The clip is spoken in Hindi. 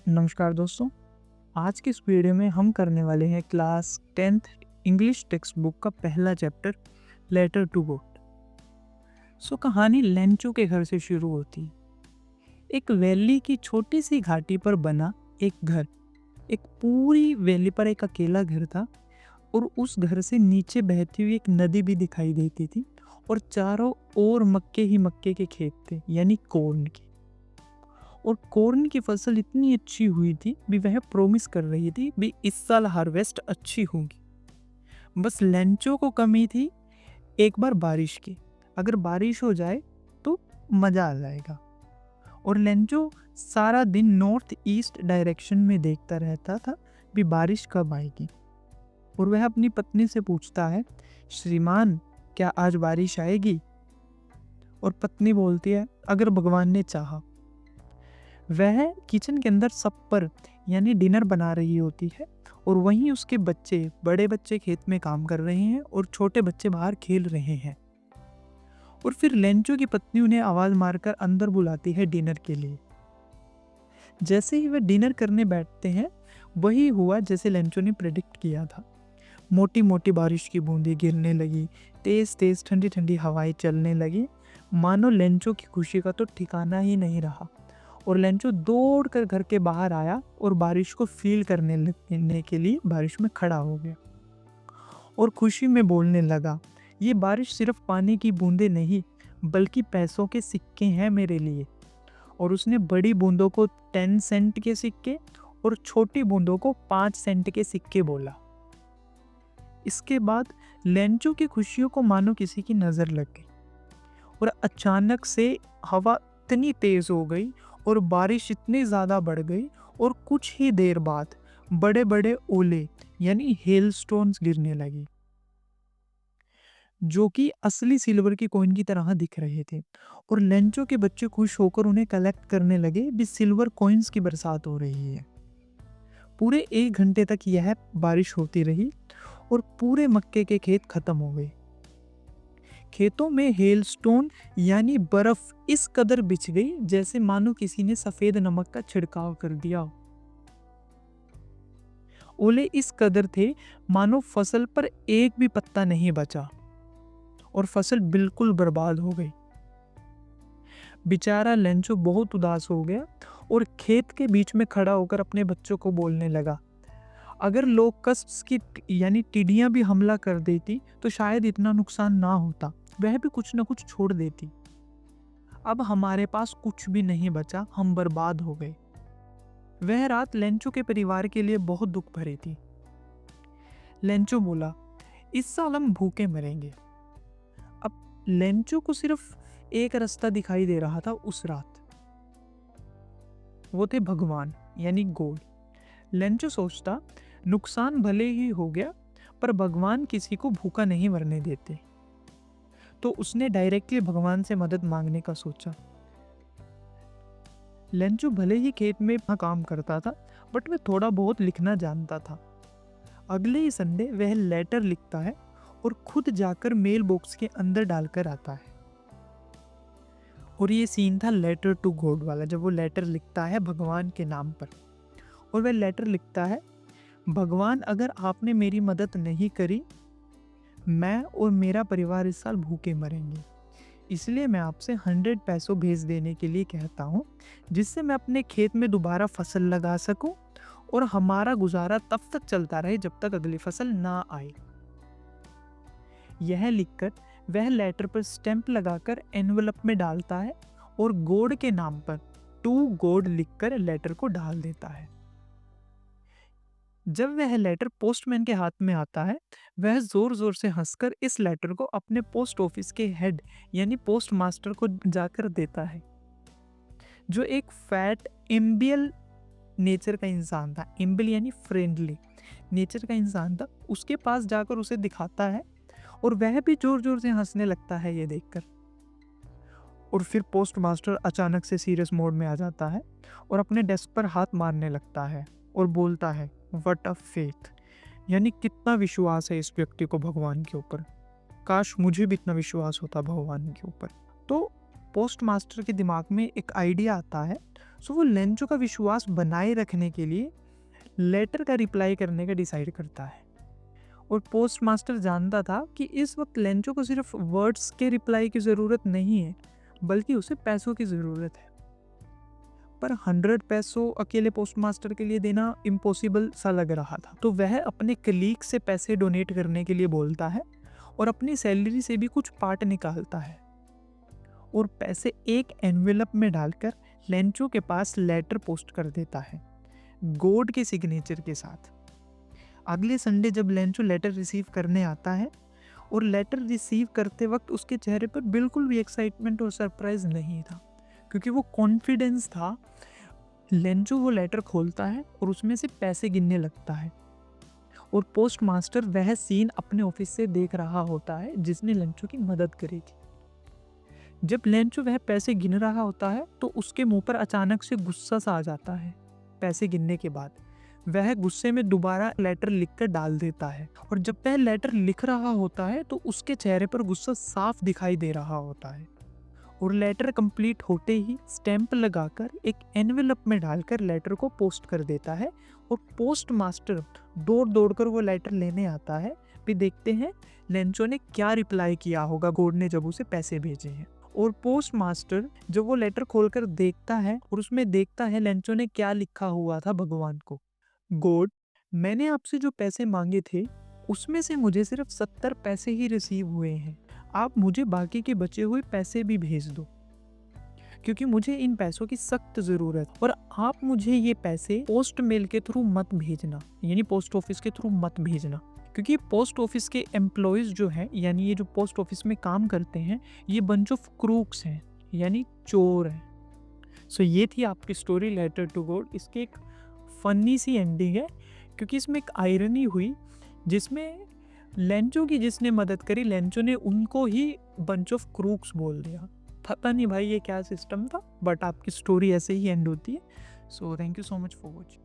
नमस्कार दोस्तों। आज की इस वीडियो में हम करने वाले हैं class 10th English text book का पहला चैप्टर लेटर टू गॉड। कहानी लेंचो के घर से शुरू होती है। एक वैली की छोटी सी घाटी पर बना एक घर। एक पूरी वैली पर एक अकेला घर था और उस घर से नीचे बहती हुई एक नदी भी दिखाई देती थी और चारों ओर मक्के ही मक्के के खेत थे, यानी कॉर्न के। और कॉर्न की फसल इतनी अच्छी हुई थी भी वह प्रॉमिस कर रही थी भी इस साल हार्वेस्ट अच्छी होगी। बस लेंचो को कमी थी एक बार बारिश की। अगर बारिश हो जाए तो मज़ा आ जाएगा। और लेंचो सारा दिन नॉर्थ ईस्ट डायरेक्शन में देखता रहता था भी बारिश कब आएगी। और वह अपनी पत्नी से पूछता है, श्रीमान क्या आज बारिश आएगी? और पत्नी बोलती है, अगर भगवान ने चाहा। वह किचन के अंदर सप्पर यानी डिनर बना रही होती है और वहीं उसके बच्चे, बड़े बच्चे खेत में काम कर रहे हैं और छोटे बच्चे बाहर खेल रहे हैं। और फिर लेंचो की पत्नी उन्हें आवाज मारकर अंदर बुलाती है डिनर के लिए। जैसे ही वे डिनर करने बैठते हैं वही हुआ जैसे लेंचो ने प्रेडिक्ट किया था। मोटी मोटी बारिश की बूंदें गिरने लगी, तेज तेज ठंडी ठंडी हवाएं चलने लगी। मानो लेंचो की खुशी का तो ठिकाना ही नहीं रहा। और लेंचो दौड़ कर घर के बाहर आया और बारिश को फील करने के लिए बारिश में खड़ा हो गया और खुशी में बोलने लगा, ये बारिश सिर्फ पानी की बूंदें नहीं बल्कि पैसों के सिक्के हैं मेरे लिए। और उसने बड़ी बूंदों को 10 सेंट के सिक्के और छोटी बूंदों को 5 सेंट के सिक्के बोला। इसके बाद लेंचो की खुशियों को मानो किसी की नजर लग गई और अचानक से हवा इतनी तेज हो गई और बारिश इतनी ज़्यादा बढ़ गई और कुछ ही देर बाद बड़े बड़े ओले यानी हेलस्टोन्स गिरने लगी, जो कि असली सिल्वर की कॉइन की तरह दिख रहे थे। और लेंचो के बच्चे खुश होकर उन्हें कलेक्ट करने लगे भी सिल्वर कॉइन्स की बरसात हो रही है। पूरे 1 घंटे तक यह बारिश होती रही और पूरे मक्के के खेत खत्म हो गए। खेतों में हेलस्टोन यानी बर्फ इस कदर बिछ गई जैसे मानो किसी ने सफेद नमक का छिड़काव कर दिया हो। ओले इस कदर थे मानो फसल पर एक भी पत्ता नहीं बचा और फसल बिल्कुल बर्बाद हो गई। बेचारा लेंचो बहुत उदास हो गया और खेत के बीच में खड़ा होकर अपने बच्चों को बोलने लगा, अगर लोकस्ट्स की यानी टिड्डियां भी हमला कर देती तो शायद इतना नुकसान ना होता, वह भी कुछ ना कुछ छोड़ देती। अब हमारे पास कुछ भी नहीं बचा, हम बर्बाद हो गए। वह रात लेंचो के परिवार के लिए बहुत दुख भरी थी। लेंचो बोला, इस साल हम भूखे मरेंगे। अब लेंचो को सिर्फ एक रास्ता दिखाई दे रहा था उस रात, वो थे भगवान यानी गॉड। लेंचो सोचता, नुकसान भले ही हो गया पर भगवान किसी को भूखा नहीं मरने देते। तो उसने डायरेक्टली भगवान से मदद मांगने का सोचा। लेंचो भले ही खेत में काम करता था बट वह थोड़ा बहुत लिखना जानता था। अगले ही संडे वह लेटर लिखता है और खुद जाकर मेल बॉक्स के अंदर डालकर आता है। और ये सीन था लेटर टू गॉड वाला, जब वो लेटर लिखता है भगवान के नाम पर। और वह लेटर लिखता है, भगवान अगर आपने मेरी मदद नहीं करी मैं और मेरा परिवार इस साल भूखे मरेंगे, इसलिए मैं आपसे 100 पैसों भेज देने के लिए कहता हूँ जिससे मैं अपने खेत में दोबारा फसल लगा सकूं और हमारा गुजारा तब तक चलता रहे जब तक अगली फसल ना आए। यह लिखकर वह लेटर पर स्टैंप लगाकर एनवलप में डालता है और गॉड के नाम पर टू गॉड लिखकर लेटर को डाल देता है। जब वह लेटर पोस्टमैन के हाथ में आता है वह जोर जोर से हंसकर इस लेटर को अपने पोस्ट ऑफिस के हेड यानी पोस्ट मास्टर को जाकर देता है, जो एक फैट इम्बियल नेचर का इंसान था। इम्बियल यानी फ्रेंडली नेचर का इंसान था। उसके पास जाकर उसे दिखाता है और वह भी जोर जोर से हंसने लगता है ये देखकर। और फिर पोस्ट मास्टर अचानक से सीरियस मोड में आ जाता है और अपने डेस्क पर हाथ मारने लगता है और बोलता है, व्हाट अ फेथ, यानी कितना विश्वास है इस व्यक्ति को भगवान के ऊपर। काश मुझे भी इतना विश्वास होता भगवान के ऊपर। तो पोस्ट मास्टर के दिमाग में एक आइडिया आता है। सो वो लेंचो का विश्वास बनाए रखने के लिए लेटर का रिप्लाई करने का डिसाइड करता है। और पोस्ट मास्टर जानता था कि इस वक्त लेंचो को सिर्फ वर्ड्स के रिप्लाई की ज़रूरत नहीं है, बल्कि उसे पैसों की ज़रूरत है। पर 100 पैसों अकेले पोस्ट मास्टर के लिए देना इम्पॉसिबल सा लग रहा था, तो वह अपने कलीग से पैसे डोनेट करने के लिए बोलता है और अपनी सैलरी से भी कुछ पार्ट निकालता है और पैसे एक एनवेलप में डालकर लेंचो के पास लेटर पोस्ट कर देता है, गोड के सिग्नेचर के साथ। अगले संडे जब लेंचो लेटर रिसीव करने आता है और लेटर रिसीव करते वक्त उसके चेहरे पर बिल्कुल भी एक्साइटमेंट और सरप्राइज नहीं था, क्योंकि वो कॉन्फिडेंस था। लेंचो वो लेटर खोलता है और उसमें से पैसे गिनने लगता है और पोस्ट मास्टर वह सीन अपने ऑफिस से देख रहा होता है जिसने लेंचो की मदद करी थी। जब लेंचो वह पैसे गिन रहा होता है तो उसके मुंह पर अचानक से गुस्सा सा आ जाता है। पैसे गिनने के बाद वह गुस्से में दोबारा लेटर लिखकर डाल देता है और जब वह लेटर लिख रहा होता है तो उसके चेहरे पर गुस्सा साफ दिखाई दे रहा होता है और लेटर कंप्लीट होते ही स्टैंप लगाकर एक एनवेलप में डालकर लेटर को पोस्ट कर देता है और पोस्ट मास्टर दौड़ दौड़कर वो लेटर लेने आता है। फिर देखते हैं लेंचो ने क्या रिप्लाई किया होगा गोड ने जब उसे पैसे भेजे हैं। और पोस्ट मास्टर जब वो लेटर खोलकर देखता है और उसमें देखता है लेंचो ने क्या लिखा हुआ था भगवान को, गॉड, मैंने आपसे जो पैसे मांगे थे उसमें से मुझे सिर्फ 70 पैसे ही रिसीव हुए हैं। आप मुझे बाकी के बचे हुए पैसे भी भेज दो, क्योंकि मुझे इन पैसों की सख्त ज़रूरत है। और आप मुझे ये पैसे पोस्ट मेल के थ्रू मत भेजना, यानी पोस्ट ऑफिस के थ्रू मत भेजना, क्योंकि पोस्ट ऑफिस के एम्प्लॉयज़ जो हैं, यानी ये जो पोस्ट ऑफिस में काम करते हैं, ये बंच ऑफ क्रूक्स हैं, यानी चोर हैं। सो ये थी आपकी स्टोरी लेटर टू गॉड। इसकी एक फनी सी एंडिंग है, क्योंकि इसमें एक आयरनी हुई जिसमें लेंचो की जिसने मदद करी, लेंचो ने उनको ही बंच ऑफ क्रूक्स बोल दिया। पता नहीं भाई ये क्या सिस्टम था, बट आपकी स्टोरी ऐसे ही एंड होती है। So thank you so much for watching.